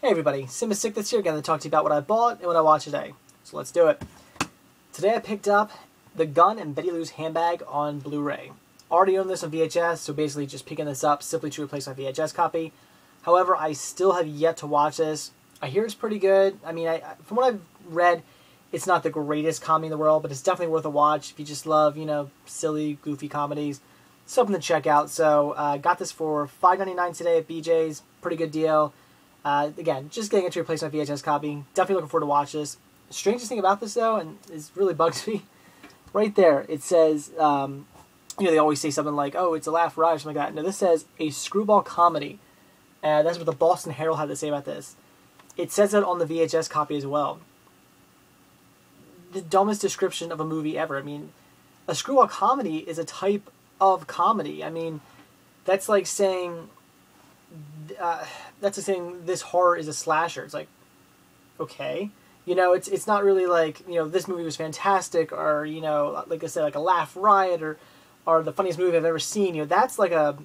Hey everybody, Sick this here again to talk to you about what I bought and what I watched today. So let's do it. Today I picked up The Gun and Betty Lou's Handbag on Blu-ray. Already owned this on VHS, so basically just picking this up simply to replace my VHS copy. However, I still have yet to watch this. I hear it's pretty good. I mean, from what I've read, it's not the greatest comedy in the world, but it's definitely worth a watch if you just love, silly, goofy comedies. Something to check out. So got this for $5.99 today at BJ's. Pretty good deal. Again, just getting it to replace my VHS copy. Definitely looking forward to watch this. Strangest thing about this, though, and it really bugs me, right there, it says, they always say something like, oh, it's a laugh ride or something like that. No, this says a screwball comedy. That's what the Boston Herald had to say about this. It says that on the VHS copy as well. The dumbest description of a movie ever. I mean, a screwball comedy is a type of comedy. I mean, that's like saying... that's the thing. This horror is a slasher. It's like, okay, it's not really like this movie was fantastic, or like I said, like a laugh riot, or the funniest movie I've ever seen. That's like a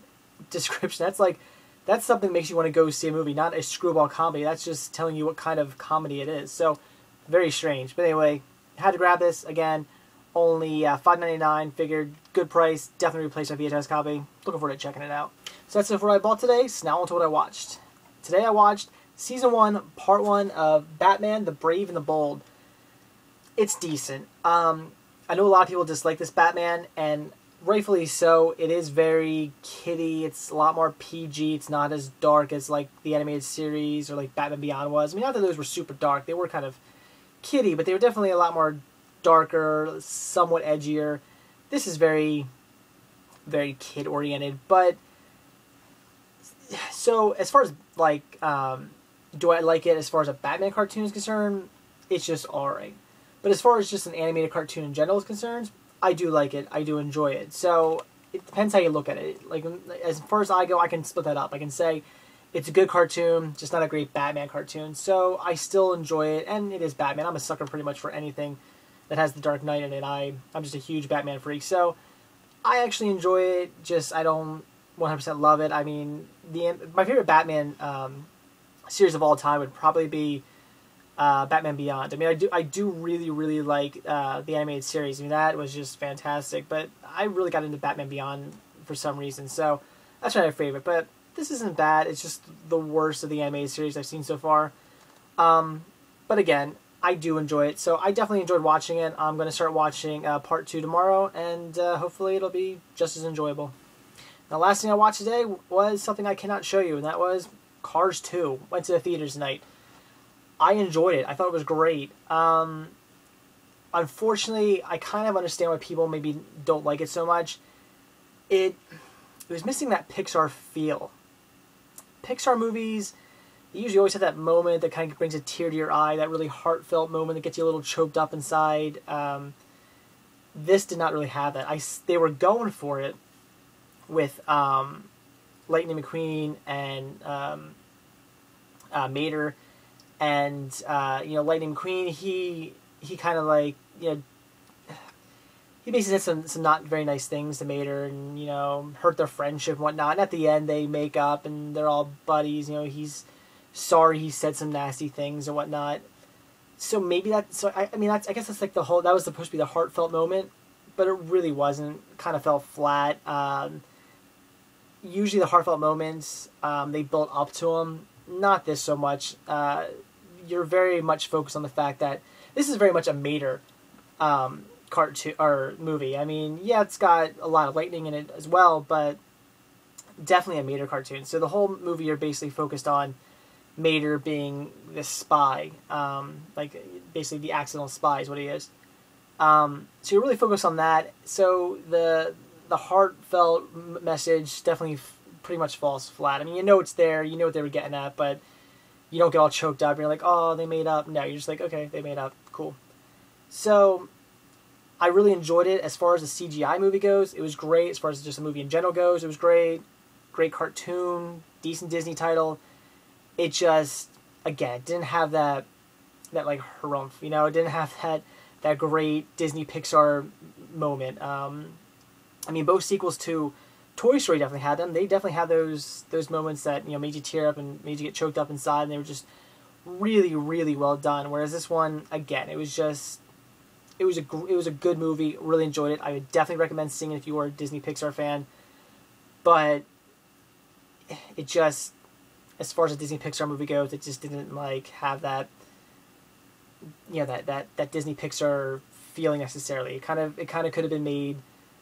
description. That's something that makes you want to go see a movie, not a screwball comedy. That's just telling you what kind of comedy it is. So very strange. But anyway, had to grab this again. Only $5.99. Figured good price. Definitely replace my VHS copy. Looking forward to checking it out. So that's it for what I bought today. So now on to what I watched. Today I watched Season 1, Part 1 of Batman, the Brave and the Bold. It's decent. I know a lot of people dislike this Batman, and rightfully so. It is very kiddie. It's a lot more PG. It's not as dark as like the animated series or like Batman Beyond was. I mean, not that those were super dark. They were kind of kiddie, but they were definitely a lot more darker, somewhat edgier. This is very, very kid-oriented, but... So, as far as, like, do I like it as far as a Batman cartoon is concerned? It's just alright. But as far as just an animated cartoon in general is concerned, I do like it. I do enjoy it. So, it depends how you look at it. Like, as far as I go, I can split that up. I can say it's a good cartoon, just not a great Batman cartoon. So, I still enjoy it, and it is Batman. I'm a sucker pretty much for anything that has the Dark Knight in it. I'm just a huge Batman freak. So, I actually enjoy it, just I don't 100% love it. I mean, my favorite Batman series of all time would probably be Batman Beyond. I mean, I do really like the animated series. I mean, that was just fantastic. But I really got into Batman Beyond for some reason, so that's my favorite. But this isn't bad. It's just the worst of the animated series I've seen so far. But again, I do enjoy it, so I definitely enjoyed watching it. I'm going to start watching Part 2 tomorrow, and hopefully it'll be just as enjoyable. The last thing I watched today was something I cannot show you, and that was Cars 2. Went to the theaters tonight. I enjoyed it. I thought it was great. Unfortunately, I kind of understand why people maybe don't like it so much. It was missing that Pixar feel. Pixar movies, they usually always have that moment that kind of brings a tear to your eye, that really heartfelt moment that gets you a little choked up inside. This did not really have that. They were going for it with Lightning McQueen and Mater, and Lightning McQueen, he kind of like he basically said some not very nice things to Mater, and hurt their friendship and whatnot. And at the end, they make up and they're all buddies. He's sorry he said some nasty things and whatnot. So maybe that. So I mean, I guess that's like that was supposed to be the heartfelt moment, but it really wasn't. Kind of fell flat. Usually the heartfelt moments, they build up to them. Not this so much. You're very much focused on the fact that this is very much a Mater cartoon or movie. I mean, yeah, it's got a lot of lightning in it as well, but definitely a Mater cartoon. So the whole movie you're basically focused on Mater being this spy, like basically the accidental spy is what he is. So you're really focused on that. So the heartfelt message definitely pretty much falls flat. I mean, it's there, you know what they were getting at, but you don't get all choked up. You're like, oh, they made up. No, you're just like, okay, they made up. Cool. So I really enjoyed it. As far as the CGI movie goes, it was great. As far as just the movie in general goes, it was great. Great cartoon, decent Disney title. It just, again, it didn't have that like harumph, it didn't have that great Disney Pixar moment. I mean, both sequels to Toy Story definitely had them. They definitely had those moments that made you tear up and made you get choked up inside, and they were just really, really well done. Whereas this one, again, it was a good movie. Really enjoyed it. I would definitely recommend seeing it if you were a Disney Pixar fan. But it just, as far as a Disney Pixar movie goes, it just didn't like have that, that Disney Pixar feeling necessarily. It kind of could have been made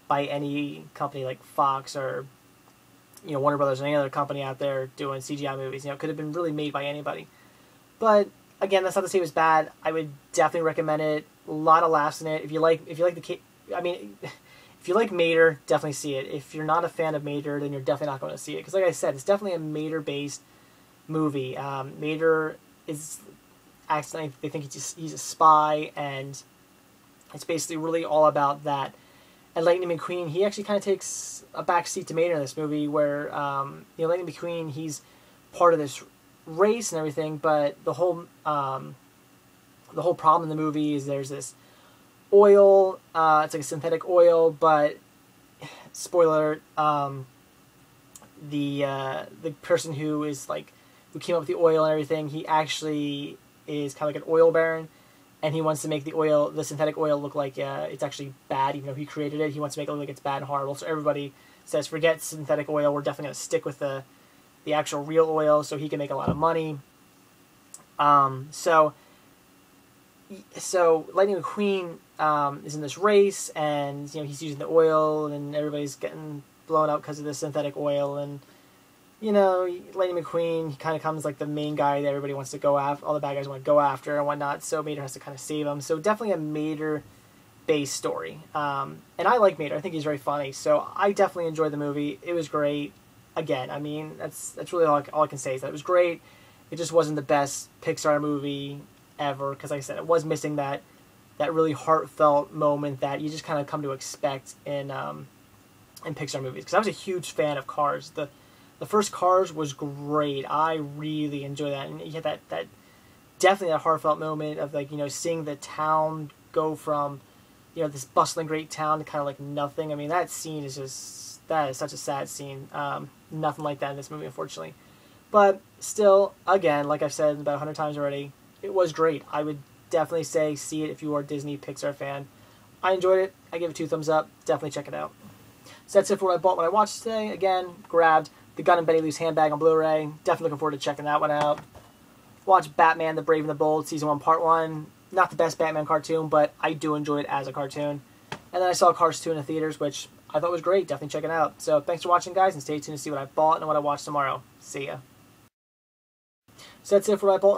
by any company like Fox or Warner Brothers or any other company out there doing CGI movies. It could have been really made by anybody. But again, that's not to say it was bad. I would definitely recommend it. A lot of laughs in it. If you like if you like Mater, definitely see it. If you're not a fan of Mater, then you're definitely not going to see it. Because like I said, it's definitely a Mater-based movie. Mater is accidentally, they think he's a spy, and it's basically really all about that. And Lightning McQueen, he actually kind of takes a back seat to Mater in this movie, where Lightning McQueen, he's part of this race and everything, but the whole problem in the movie is there's this oil. It's like a synthetic oil, but spoiler, the person who came up with the oil and everything, he actually is kind of like an oil baron, and he wants to make the synthetic oil look like it's actually bad, even though he created it. He wants to make it look like it's bad and horrible. So everybody says, forget synthetic oil. We're definitely going to stick with the actual real oil, so he can make a lot of money. So Lightning McQueen is in this race, and he's using the oil, and everybody's getting blown up because of the synthetic oil. And Lightning McQueen, he kind of comes like the main guy that everybody wants to go after. All the bad guys want to go after and whatnot. So Mater has to kind of save him. So definitely a Mater-based story. And I like Mater. I think he's very funny. So I definitely enjoyed the movie. It was great. Again, I mean, that's really all I can say is that it was great. It just wasn't the best Pixar movie ever, because like I said, it was missing that really heartfelt moment that you just kind of come to expect in Pixar movies. Because I was a huge fan of Cars. The first Cars was great. I really enjoyed that, and you had that definitely that heartfelt moment of seeing the town go from this bustling great town to kind of like nothing. I mean, that scene is such a sad scene. Nothing like that in this movie, unfortunately. But still, again, like I've said about 100 times already, it was great. I would definitely say see it if you are a Disney Pixar fan. I enjoyed it. I give it 2 thumbs up. Definitely check it out. So that's it for what I bought when I watched today. Again, grabbed the Gunn and Betty Lou's Handbag on Blu-ray. Definitely looking forward to checking that one out. Watched Batman the Brave and the Bold Season 1 Part 1. Not the best Batman cartoon, but I do enjoy it as a cartoon. And then I saw Cars 2 in the theaters, which I thought was great. Definitely check it out. So thanks for watching, guys, and stay tuned to see what I bought and what I watch tomorrow. See ya. So that's it for what I bought